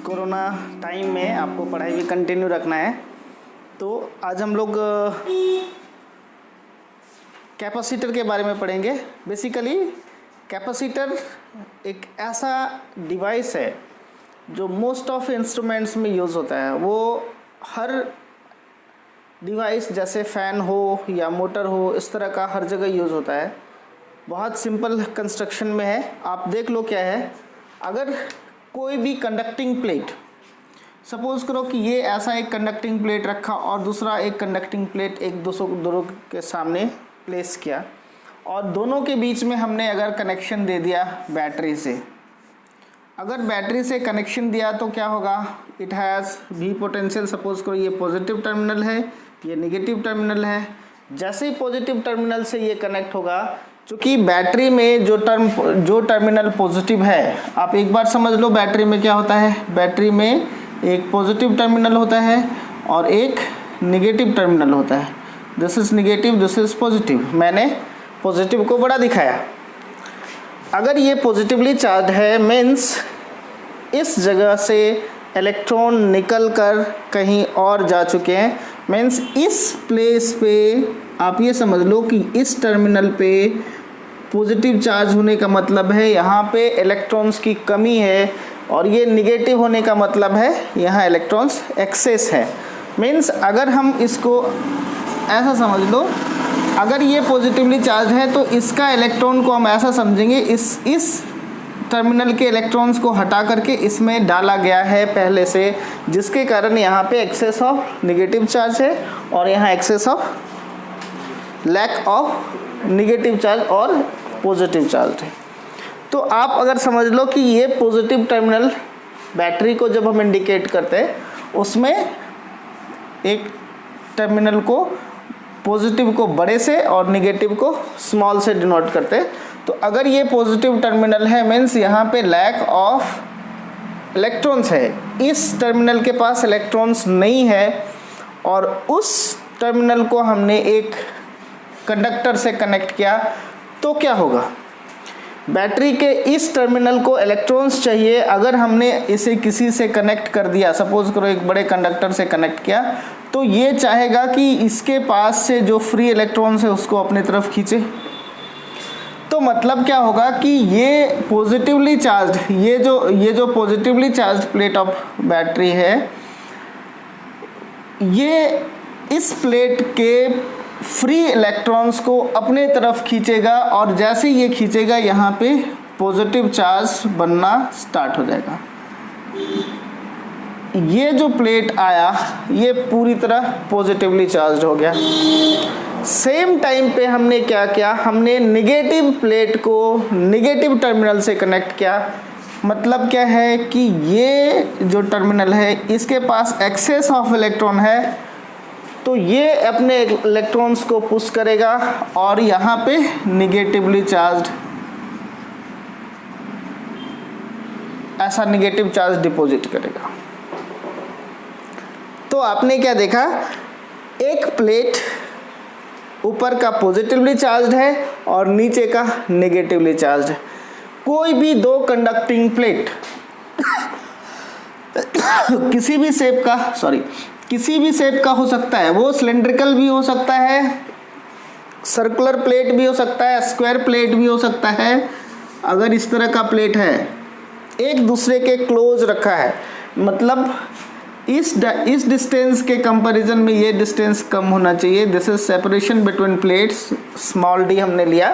Corona time में आपको पढ़ाई भी कंटिन्यू रखना है। तो आज हम लोग कैपेसिटर के बारे में पढ़ेंगे। बेसिकली कैपेसिटर एक ऐसा डिवाइस है जो मोस्ट ऑफ इंस्ट्रूमेंट्स में यूज़ होता है। वो हर डिवाइस जैसे फ़ैन हो या मोटर हो, इस तरह का हर जगह यूज़ होता है। बहुत सिंपल कंस्ट्रक्शन में है। आप देख लो क्या है, अगर कोई भी कंडक्टिंग प्लेट, सपोज़ करो कि ये ऐसा एक कंडक्टिंग प्लेट रखा और दूसरा एक कंडक्टिंग प्लेट एक दूसरों के सामने प्लेस किया और दोनों के बीच में हमने अगर कनेक्शन दे दिया बैटरी से, अगर बैटरी से कनेक्शन दिया तो क्या होगा, it has we potential. Suppose करो ये पॉजिटिव टर्मिनल है, ये नेगेटिव टर्मिनल है। जैसे ही पॉजिटिव टर्मिनल से ये कनेक्ट होगा, चूँकि बैटरी में जो टर्मिनल पॉजिटिव है, आप एक बार समझ लो बैटरी में क्या होता है। बैटरी में एक पॉजिटिव टर्मिनल होता है और एक नेगेटिव टर्मिनल होता है। This is negative, this is positive. मैंने पॉजिटिव को बड़ा दिखाया। अगर ये पॉजिटिवली चार्ज है, मीन्स इस जगह से इलेक्ट्रॉन निकल कर कहीं और जा चुके हैं। मीन्स इस प्लेस पे आप ये समझ लो कि इस टर्मिनल पे पॉजिटिव चार्ज होने का मतलब है यहाँ पे इलेक्ट्रॉन्स की कमी है, और ये निगेटिव होने का मतलब है यहाँ इलेक्ट्रॉन्स एक्सेस है। मीन्स अगर हम इसको ऐसा समझ लो, अगर ये पॉजिटिवली चार्ज है तो इसका इलेक्ट्रॉन को हम ऐसा समझेंगे, इस टर्मिनल के इलेक्ट्रॉन्स को हटा करके इसमें डाला गया है पहले से, जिसके कारण यहाँ पे एक्सेस ऑफ नेगेटिव चार्ज है और यहाँ excess of lack of negative charge और पॉजिटिव चार्ज है। तो आप अगर समझ लो कि ये पॉजिटिव टर्मिनल बैटरी को जब हम इंडिकेट करते हैं, उसमें एक टर्मिनल को पॉजिटिव को बड़े से और नेगेटिव को स्मॉल से डिनोट करते हैं। तो अगर ये पॉजिटिव टर्मिनल है, मीन्स यहाँ पे लैक ऑफ इलेक्ट्रॉन्स है, इस टर्मिनल के पास इलेक्ट्रॉन्स नहीं है, और उस टर्मिनल को हमने एक कंडक्टर से कनेक्ट किया तो क्या होगा, बैटरी के इस टर्मिनल को इलेक्ट्रॉन्स चाहिए। अगर हमने इसे किसी से कनेक्ट कर दिया, सपोज करो एक बड़े कंडक्टर से कनेक्ट किया, तो ये चाहेगा कि इसके पास से जो फ्री इलेक्ट्रॉन्स है उसको अपनी तरफ खींचे। तो मतलब क्या होगा कि ये पॉजिटिवली चार्ज, ये जो positively charge plate of battery है, ये इस प्लेट के फ्री इलेक्ट्रॉन्स को अपने तरफ खींचेगा, और जैसे ये खींचेगा यहाँ पे पॉजिटिव चार्ज बनना स्टार्ट हो जाएगा। ये जो प्लेट आया ये पूरी तरह पॉजिटिवली चार्ज हो गया। सेम टाइम पे हमने क्या किया, हमने नेगेटिव प्लेट को नेगेटिव टर्मिनल से कनेक्ट किया। मतलब क्या है कि ये जो टर्मिनल है इसके पास एक्सेस ऑफ इलेक्ट्रॉन है, तो ये अपने इलेक्ट्रॉन्स को पुश करेगा और यहाँ पे निगेटिवली चार्ज, ऐसा निगेटिव चार्ज डिपॉजिट करेगा। तो आपने क्या देखा, एक प्लेट ऊपर का पॉजिटिवली चार्ज है और नीचे का नेगेटिवली चार्ज है। कोई भी दो कंडक्टिंग प्लेट किसी भी शेप का हो सकता है। वो सिलेंड्रिकल भी हो सकता है, सर्कुलर प्लेट भी हो सकता है, स्क्वायर प्लेट भी हो सकता है। अगर इस तरह का प्लेट है, एक दूसरे के क्लोज रखा है, मतलब इस डिस्टेंस के कंपैरिजन में ये डिस्टेंस कम होना चाहिए। This is separation between plates, small D हमने लिया।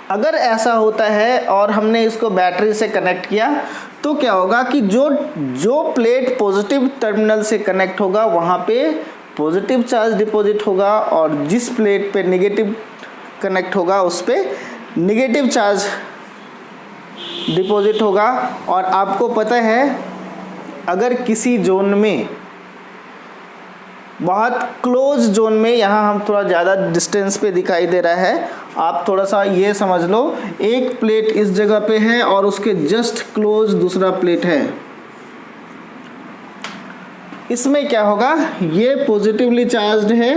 अगर ऐसा होता है और हमने इसको बैटरी से कनेक्ट किया, तो क्या होगा कि जो प्लेट पॉजिटिव टर्मिनल से कनेक्ट होगा वहाँ पे पॉजिटिव चार्ज डिपॉजिट होगा, और जिस प्लेट पे नेगेटिव कनेक्ट होगा उस पे नेगेटिव चार्ज डिपॉजिट होगा। और आपको पता है, अगर किसी जोन में, बहुत क्लोज जोन में, यहाँ हम थोड़ा ज़्यादा डिस्टेंस पे दिखाई दे रहा है, आप थोड़ा सा ये समझ लो, एक प्लेट इस जगह पे है और उसके जस्ट क्लोज दूसरा प्लेट है। इसमें क्या होगा, ये पॉजिटिवली चार्ज्ड है,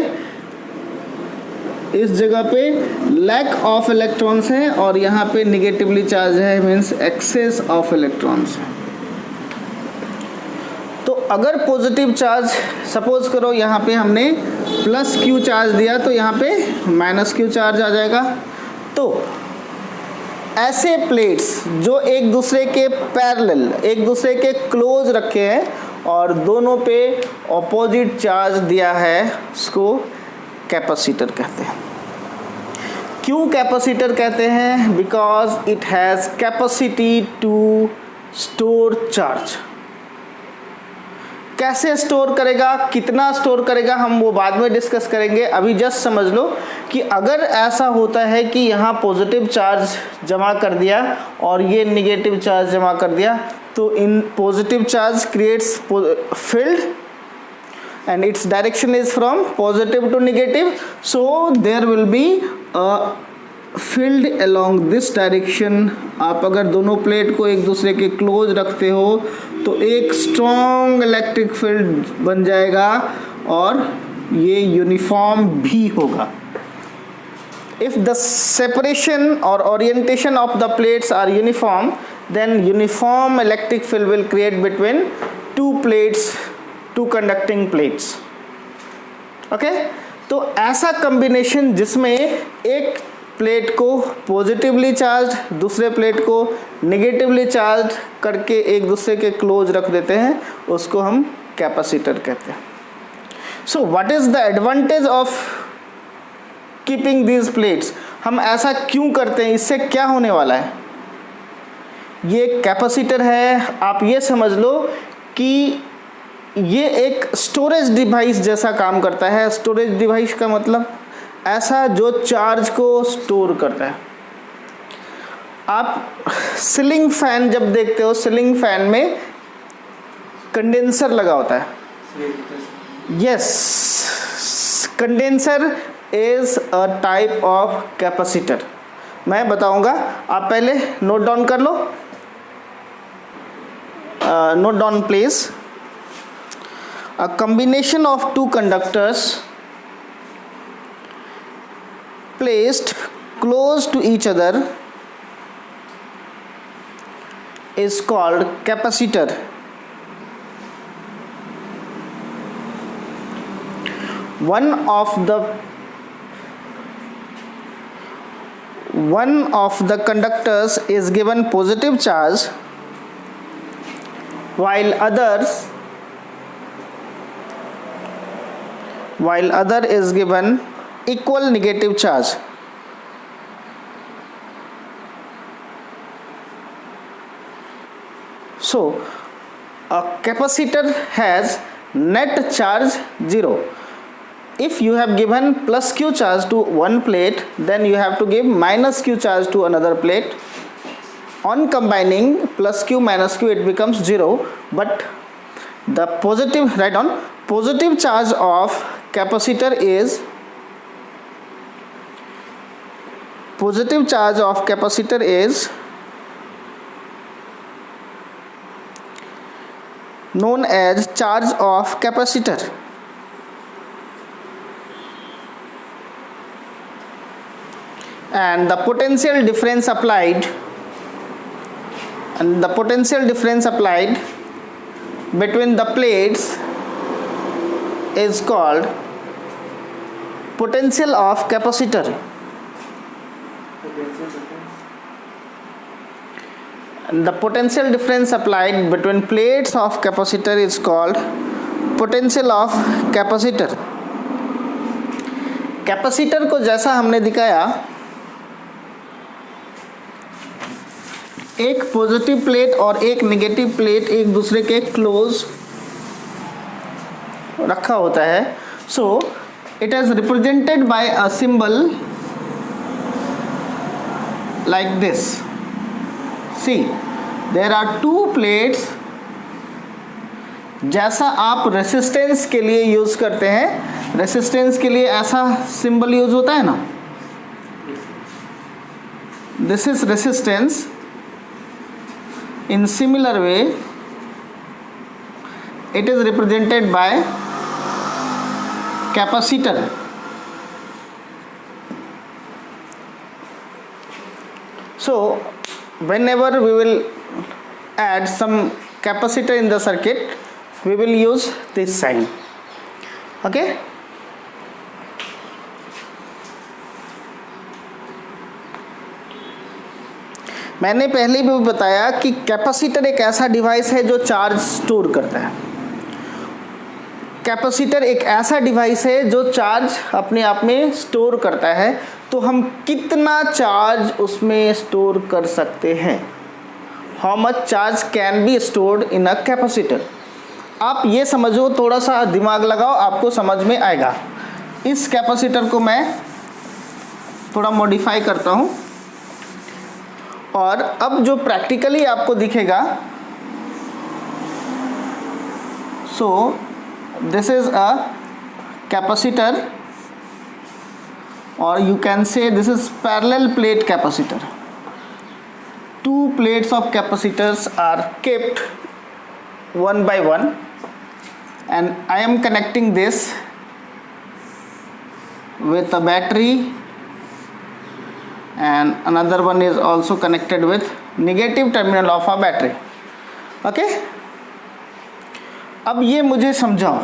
इस जगह पे लैक ऑफ इलेक्ट्रॉन्स है, और यहाँ पे निगेटिवली चार्ज है, मीन्स एक्सेस ऑफ इलेक्ट्रॉन्स है। अगर पॉजिटिव चार्ज सपोज करो यहाँ पे हमने प्लस क्यू चार्ज दिया तो यहाँ पे माइनस क्यू चार्ज आ जाएगा। तो ऐसे प्लेट्स जो एक दूसरे के पैरेलल, एक दूसरे के क्लोज रखे हैं और दोनों पे ऑपोजिट चार्ज दिया है, उसको कैपेसिटर कहते हैं। क्यों कैपेसिटर कहते हैं? Because it has capacity to store charge. कैसे स्टोर करेगा, कितना स्टोर करेगा, हम वो बाद में डिस्कस करेंगे। अभी जस्ट समझ लो कि अगर ऐसा होता है कि यहाँ पॉजिटिव चार्ज जमा कर दिया और ये नेगेटिव चार्ज जमा कर दिया, तो in positive charge creates field and its direction is from positive to negative, so there will be a field along this direction। आप अगर दोनों प्लेट को एक दूसरे के क्लोज रखते हो तो एक स्ट्रॉन्ग इलेक्ट्रिक फील्ड बन जाएगा और ये यूनिफॉर्म भी होगा। If the separation or orientation of the plates are uniform, then uniform electric field will create between two plates, two conducting plates. Okay, तो ऐसा कॉम्बिनेशन जिसमें एक प्लेट को पॉजिटिवली चार्ज, दूसरे प्लेट को नेगेटिवली चार्ज करके एक दूसरे के क्लोज रख देते हैं, उसको हम कैपेसिटर कहते हैं। So what is the advantage of keeping these plates? हम ऐसा क्यों करते हैं, इससे क्या होने वाला है? ये कैपेसिटर है, आप ये समझ लो कि ये एक स्टोरेज डिवाइस जैसा काम करता है। स्टोरेज डिवाइस का मतलब ऐसा जो चार्ज को स्टोर करता है। आप सीलिंग फैन जब देखते हो, सीलिंग फैन में कंडेंसर लगा होता है। Yes, condenser is a type of capacitor. मैं बताऊंगा, आप पहले नोट डाउन कर लो। Note down please. A combination of two conductors placed close to each other is called capacitor. One of the conductors is given positive charge while other is given equal negative charge. So a capacitor has net charge 0. If you have given plus q charge to one plate, then you have to give minus q charge to another plate. On combining plus q minus q, it becomes 0, but the positive, write on, positive charge of capacitor is known as charge of capacitor. And the potential difference applied between the plates is called potential of capacitor. And the potential difference applied between plates of capacitor is called potential of capacitor. Capacitor को जैसा हमने दिखाया, एक positive plate और एक negative plate एक दूसरे के क्लोज रखा होता है। So it is represented by a symbol like this. See, there are two plates. जैसा आप रेसिस्टेंस के लिए यूज करते हैं, रेसिस्टेंस के लिए ऐसा सिंबल यूज होता है ना, this is resistance. In similar way, it is represented by capacitor. So whenever we will add some capacitor in the circuit, we will use this sign. Okay. मैंने पहले भी बताया कि कैपेसिटर एक ऐसा डिवाइस है जो चार्ज स्टोर करता है। कैपेसिटर एक ऐसा डिवाइस है जो चार्ज अपने आप में स्टोर करता है। तो हम कितना चार्ज उसमें स्टोर कर सकते हैं? How much charge can be stored in a capacitor. आप ये समझो, थोड़ा सा दिमाग लगाओ, आपको समझ में आएगा। इस कैपेसिटर को मैं थोड़ा मॉडिफाई करता हूँ और अब जो प्रैक्टिकली आपको दिखेगा, so this is a capacitor or you can say this is parallel plate capacitor. Two plates of capacitors are kept one by one and I am connecting this with a battery and another one is also connected with negative terminal of a battery. Okay, अब ये मुझे समझाओ,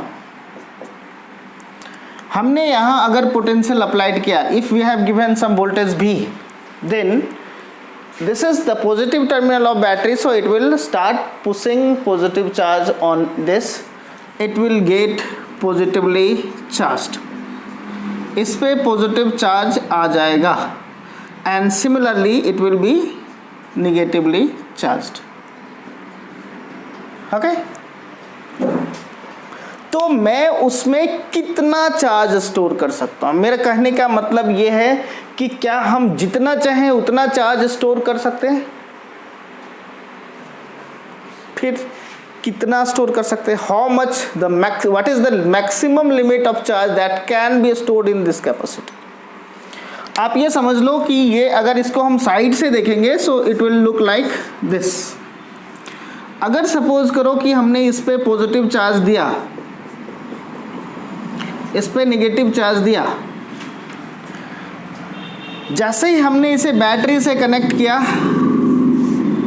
हमने यहाँ अगर potential applied किया, if we have given some voltage V, then this is the positive terminal of battery, so it will start pushing positive charge on this, it will get positively charged, इस पे positive charge आ जाएगा and similarly it will be negatively charged. Okay, तो मैं उसमें कितना charge store कर सकता हूँ? मेरा कहने का मतलब ये है कि क्या हम जितना चाहें उतना चार्ज स्टोर कर सकते हैं? फिर कितना स्टोर कर सकते हैं? How much the max, what is the maximum limit of charge that can be stored in this capacity? आप ये समझ लो कि ये अगर इसको हम साइड से देखेंगे सो it will look like this. अगर सपोज करो कि हमने इस पे पॉजिटिव चार्ज दिया, इस पे नेगेटिव चार्ज दिया, जैसे ही हमने इसे बैटरी से कनेक्ट किया,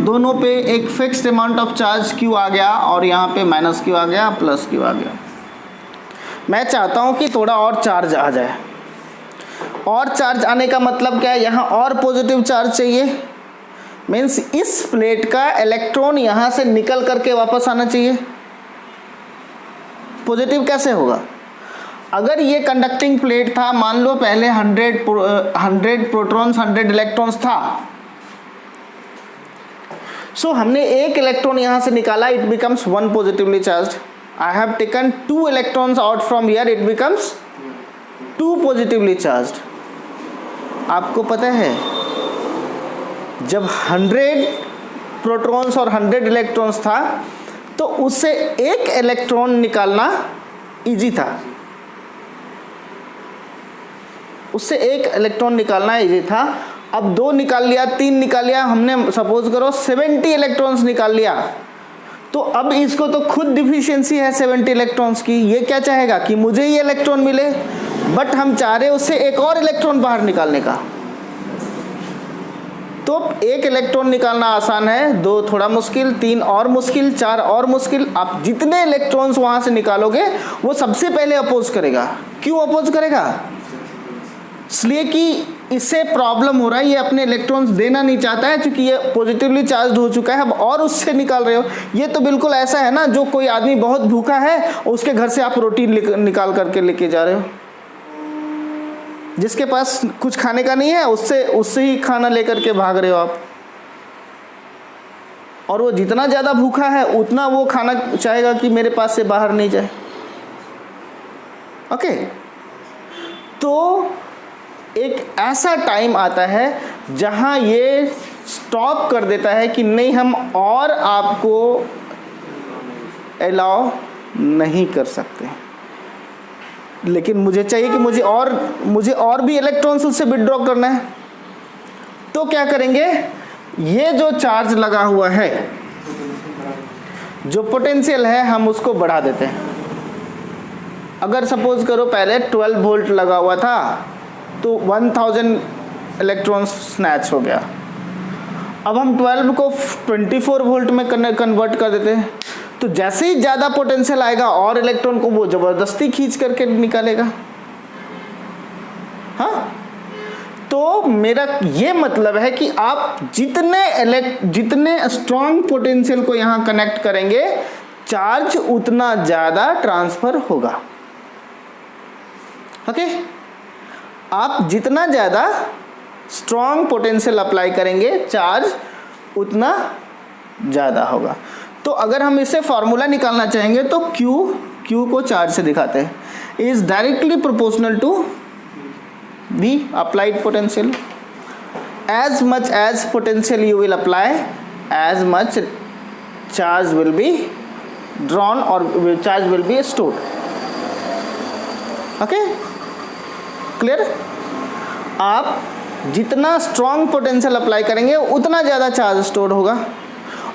दोनों पे एक fixed amount of charge Q आ गया और यहाँ पे माइनस Q आ गया, प्लस Q आ गया. मैं चाहता हूँ कि थोड़ा और चार्ज आ जाए. और चार्ज आने का मतलब क्या है? यहाँ और पॉजिटिव चार्ज चाहिए, मीन्स इस प्लेट का इलेक्ट्रॉन यहाँ से निकल करके वापस आना चाहिए. पॉजिटिव कैसे होगा? अगर ये कंडक्टिंग प्लेट था, मान लो पहले 100 प्रोटॉन्स 100 इलेक्ट्रॉन्स था, सो हमने एक इलेक्ट्रॉन यहाँ से निकाला, it becomes 1 positively charged. I have taken 2 electrons out from here, it becomes 2 positively charged. आपको पता है जब 100 प्रोटॉन्स और 100 इलेक्ट्रॉन्स था तो उससे एक इलेक्ट्रॉन निकालना इजी था, उससे एक इलेक्ट्रॉन निकालना इजी था. अब 2 निकाल लिया, 3 निकाल लिया, हमने सपोज करो 70 इलेक्ट्रॉन्स निकाल लिया, तो अब इसको तो खुद डिफिशियंसी है 70 इलेक्ट्रॉन्स की. ये क्या चाहेगा कि मुझे ये इलेक्ट्रॉन मिले, बट हम चाह रहे उससे एक और इलेक्ट्रॉन बाहर निकालने का. तो 1 इलेक्ट्रॉन निकालना आसान है, 2 थोड़ा मुश्किल, 3 और मुश्किल, 4 और मुश्किल. आप जितने इलेक्ट्रॉन्स वहाँ से निकालोगे वो सबसे पहले अपोज करेगा. क्यों अपोज करेगा? इसलिए कि इससे प्रॉब्लम हो रहा है, ये अपने इलेक्ट्रॉन्स देना नहीं चाहता है, क्योंकि ये पॉजिटिवली चार्ज हो चुका है. अब और उससे निकाल रहे हो. ये तो बिल्कुल ऐसा है ना, जो कोई आदमी बहुत भूखा है और उसके घर से आप रोटी निकाल करके लेके जा रहे हो. जिसके पास कुछ खाने का नहीं है उससे ही खाना लेकर के भाग रहे हो आप, और वो जितना ज़्यादा भूखा है उतना वो खाना चाहेगा कि मेरे पास से बाहर नहीं जाए. ओके, तो एक ऐसा टाइम आता है जहां ये स्टॉप कर देता है कि नहीं, हम और आपको अलाउ नहीं कर सकते, लेकिन मुझे चाहिए कि मुझे और भी इलेक्ट्रॉन्स उससे विड्रॉ करना है. तो क्या करेंगे? ये जो चार्ज लगा हुआ है, जो पोटेंशियल है, हम उसको बढ़ा देते हैं. अगर सपोज करो पहले 12 वोल्ट लगा हुआ था तो 1000 इलेक्ट्रॉन्स स्नैच हो गया. अब हम 12 को 24 वोल्ट में कन्वर्ट कर देते हैं. तो जैसे ही ज़्यादा पोटेंशियल आएगा और इलेक्ट्रॉन को वो ज़बरदस्ती खींच करके निकालेगा। हाँ, तो मेरा ये मतलब है कि आप जितने स्ट्रॉन्ग पोटेंशियल को यहाँ कनेक्ट करेंगे, चार्ज उतना ज़्यादा ट्रांसफर होगा। ओके, आप जितना ज़्यादा स्ट्रॉन्ग पोटेंशियल अप्लाई करेंगे, चार्ज उतना ज़्यादा होगा। तो अगर हम इसे फॉर्मूला निकालना चाहेंगे तो Q को चार्ज से दिखाते हैं, is directly proportional to V applied potential. As much as potential you will apply, as much charge will be drawn or charge will be stored. Okay, clear? आप जितना स्ट्रॉन्ग पोटेंशियल अप्लाई करेंगे उतना ज़्यादा charge store होगा।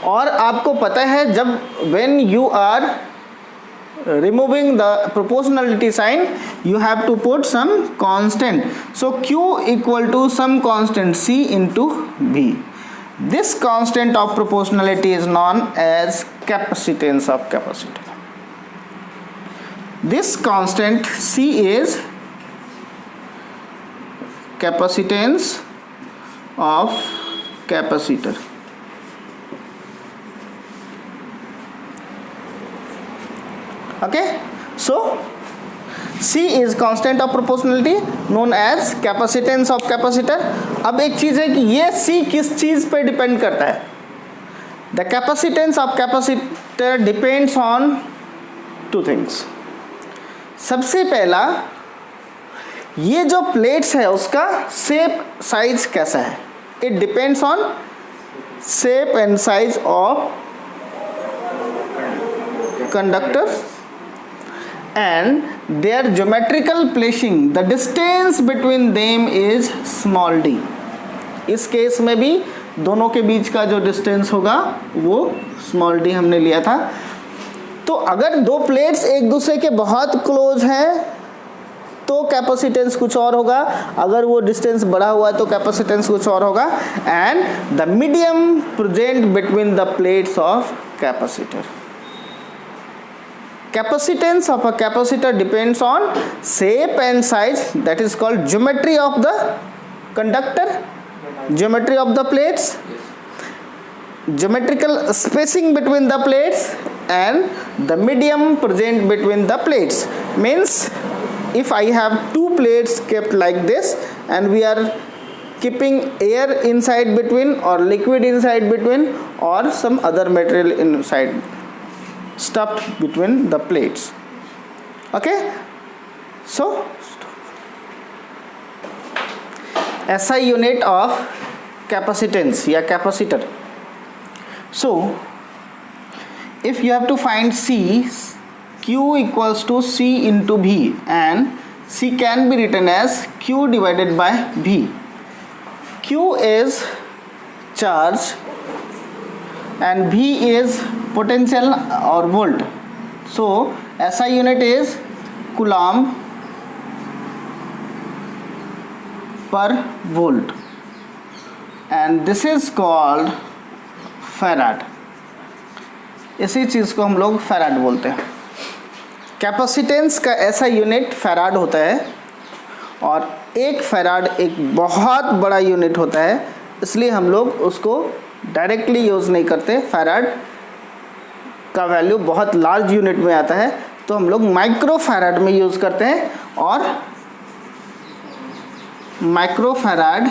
और आपको पता है जब when you are removing the proportionality sign, you have to put some constant. So Q equal to some constant C into V. This constant of proportionality is known as capacitance of capacitor. This constant C is capacitance of capacitor. Okay, so C is constant of proportionality known as capacitance of capacitor. अब एक चीज़ है कि ये C किस चीज़ पे depend करता है? The capacitance of capacitor depends on two things. सबसे पहला, ये जो प्लेट्स है उसका शेप साइज कैसा है? It depends on shape and size of conductors and their geometrical placing. The distance between them is small d. इस केस में भी दोनों के बीच का जो डिस्टेंस होगा वो स्मॉल d हमने लिया था। तो अगर दो प्लेट्स एक दूसरे के बहुत क्लोज हैं तो कैपेसिटेंस कुछ और होगा, अगर वो डिस्टेंस बड़ा हुआ तो कैपेसिटेंस कुछ और होगा। And the medium present between the plates of capacitor. Capacitance of a capacitor depends on shape and size, that is called geometry of the conductor, geometry of the plates, geometrical spacing between the plates and the medium present between the plates. Means if I have two plates kept like this and we are keeping air inside between or liquid inside between or some other material inside stuffed between the plates. Okay, so SI unit of capacitance या capacitor. So if you have to find C, Q equals to C into V and C can be written as Q divided by V. Q is charge and V is potential or volt. So SI unit is coulomb per volt and this is called farad. इसी चीज़ को हम लोग farad बोलते हैं। Capacitance का ऐसा unit farad होता है और एक फैराड एक बहुत बड़ा यूनिट होता है, इसलिए हम लोग उसको डायरेक्टली यूज़ नहीं करते। फैराड का वैल्यू बहुत लार्ज यूनिट में आता है तो हम लोग माइक्रो फैराड में यूज़ करते हैं और micro farad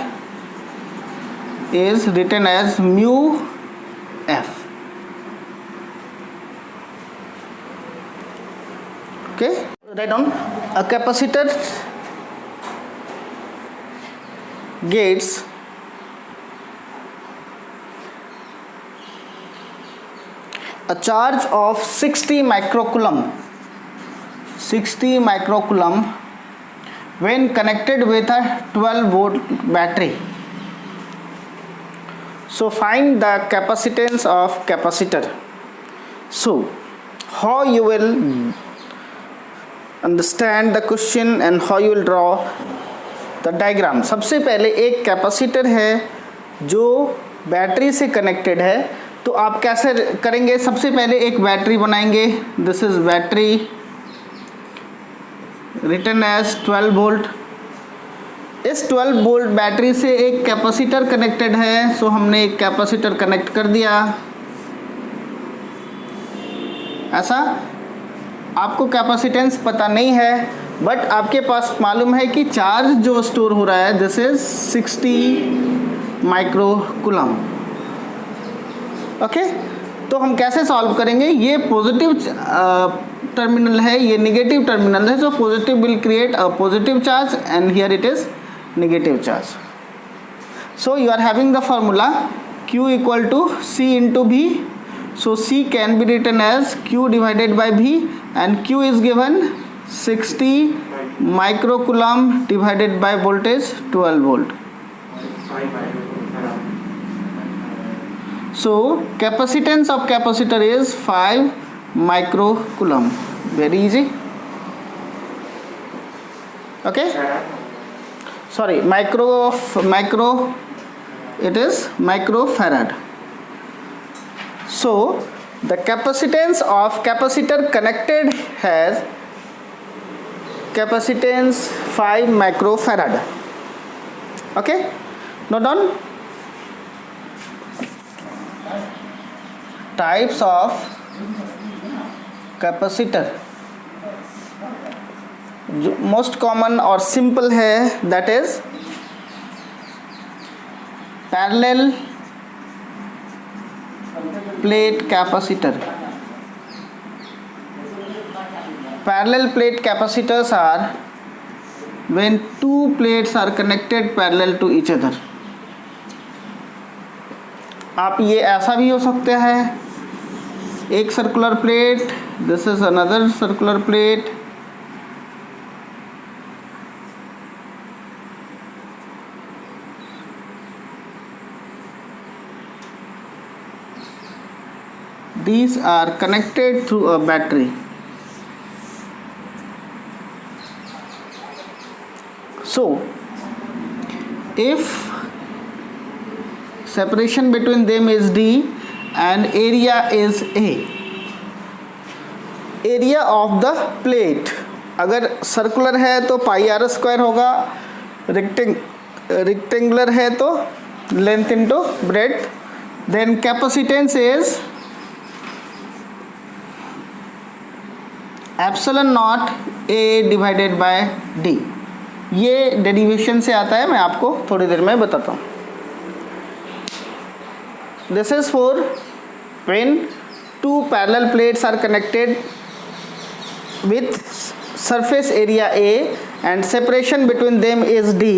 is written as mu F. Okay, write down a capacitor gets a charge of 60 microcoulomb when connected with a 12-volt battery. So find the capacitance of capacitor. So how you will understand the question and how you will draw the diagram. सबसे पहले एक capacitor है जो battery से connected है, तो आप कैसे करेंगे, सबसे पहले एक बैटरी बनाएंगे, this is battery written as 12 volt. इस 12 वोल्ट बैटरी से एक कैपेसिटर कनेक्टेड है, सो हमने एक कैपेसिटर कनेक्ट कर दिया। ऐसा आपको कैपेसिटेंस पता नहीं है, बट आपके पास मालूम है कि चार्ज जो स्टोर हो रहा है this is 60 micro coulomb. Okay, तो हम कैसे सॉल्व करेंगे, ये पॉजिटिव टर्मिनल है, ये नेगेटिव टर्मिनल है, so positive will create a positive charge and here it is negative charge. So you are having the formula Q equal to C into V. So C can be written as Q divided by V, and Q is given 60 microcoulomb divided by voltage 12 volt. So capacitance of capacitor is 5 microcoulomb. Very easy. Okay. Sorry, micro it is microfarad. So the capacitance of capacitor connected has capacitance 5 microfarad. Okay, now done. Types of capacitor, जो most common और simple है that is parallel plate capacitor. Parallel plate capacitors are when two plates are connected parallel to each other. आप ये ऐसा भी हो सकता है, एक circular plate, this is another circular plate, these are connected through a battery. So if separation between them is D and area is A, area of the plate अगर circular है तो पाई आर स्क्वायर होगा, rectangular है तो length into breadth, then capacitance is epsilon naught A divided by D. ये derivation से आता है, मैं आपको थोड़ी देर में बताता हूँ। This is for when two parallel plates are connected with surface area A and separation between them is D.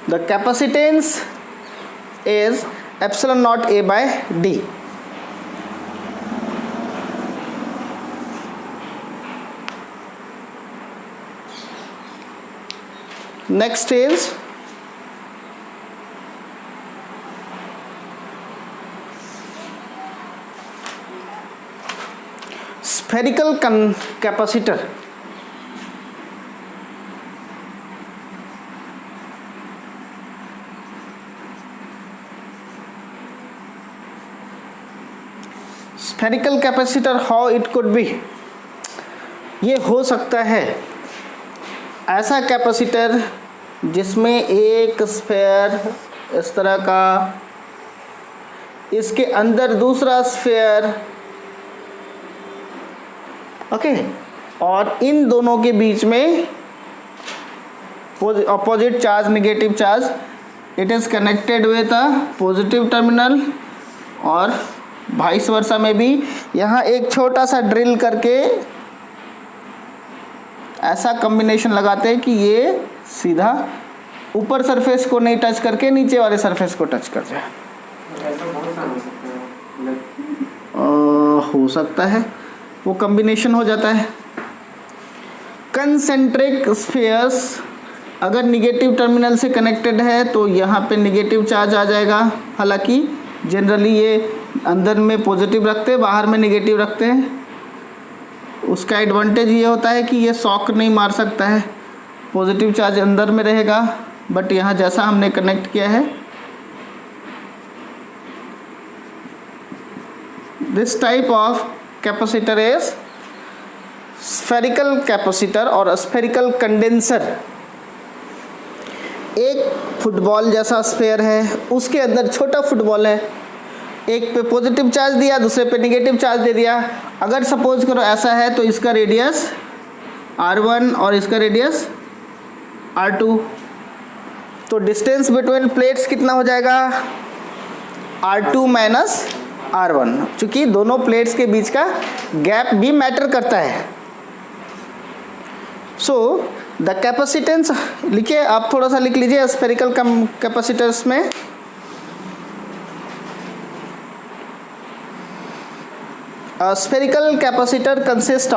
The capacitance is epsilon naught A by D. Next is spherical capacitor. Spherical capacitor, how it could be? ये हो सकता है ऐसा capacitor जिसमें एक sphere इस तरह का, इसके अंदर दूसरा स्फेयर, ओके, और इन दोनों के बीच में opposite charge, negative charge, it is connected with a positive terminal, और वाइस वर्सा में भी यहाँ एक छोटा सा ड्रिल करके ऐसा कॉम्बिनेशन लगाते हैं कि ये सीधा ऊपर सरफेस को नहीं टच करके नीचे वाले सरफेस को टच कर जाए। हो सकता है, वो कॉम्बिनेशन हो जाता है। कंसेंट्रिक स्फीयर्स अगर निगेटिव टर्मिनल से कनेक्टेड है तो यहाँ पे निगेटिव चार्ज आ जाएगा। हालांकि जनरली ये अंदर में पॉजिटिव रखते हैं, बाहर में निगेटिव रखते हैं। उसका एडवांटेज ये होता है कि ये शॉक नहीं मार सकता है, पॉजिटिव चार्ज अंदर में रहेगा। बट यहाँ जैसा हमने कनेक्ट किया है this type of capacitor is spherical capacitor और स्फेरिकल कंडेंसर। एक फुटबॉल जैसा स्फेयर है, उसके अंदर छोटा फुटबॉल है, एक पे पॉजिटिव चार्ज दिया, दूसरे पे नेगेटिव चार्ज दे दिया। अगर सपोज करो ऐसा है तो इसका रेडियस r1 और इसका रेडियस r2, तो डिस्टेंस बिटवीन प्लेट्स कितना हो जाएगा, r2 माइनस r1, क्योंकि दोनों प्लेट्स के बीच का गैप भी मैटर करता है। सो द कैपेसिटेंस लिखिए, आप थोड़ा सा लिख लीजिए स्फेरिकल कैपेसिटर्स में। A spherical capacitor consists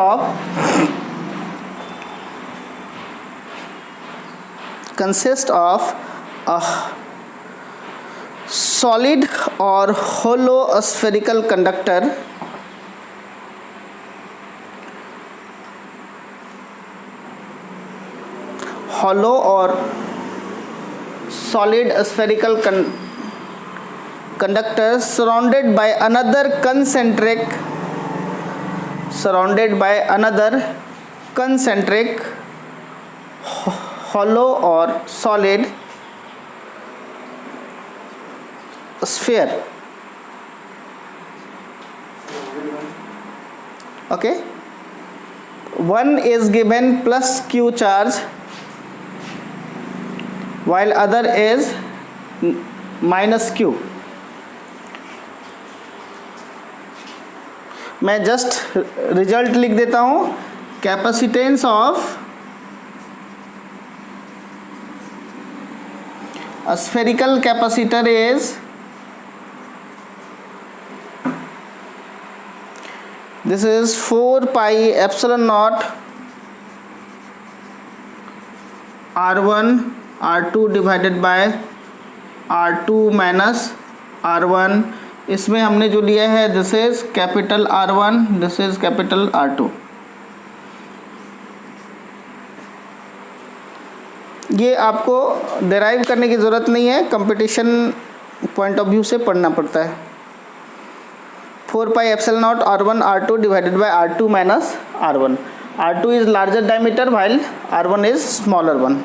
of a solid or hollow spherical conductor hollow or solid spherical conductor surrounded by another concentric hollow or solid sphere. Okay, one is given plus q charge while other is minus q. मैं just result लिख देता हूँ। Capacitance of a spherical capacitor is this is 4 pi epsilon naught r1 r2 divided by r2 minus r1। इसमें हमने जो लिया है this is capital R1, this is capital R2। ये आपको डिराइव करने की ज़रूरत नहीं है, कंपटीशन पॉइंट ऑफ व्यू से पढ़ना पड़ता है। 4 pi epsilon not R1 R2 divided by R2 minus R1। R2 is larger diameter while R1 is smaller one.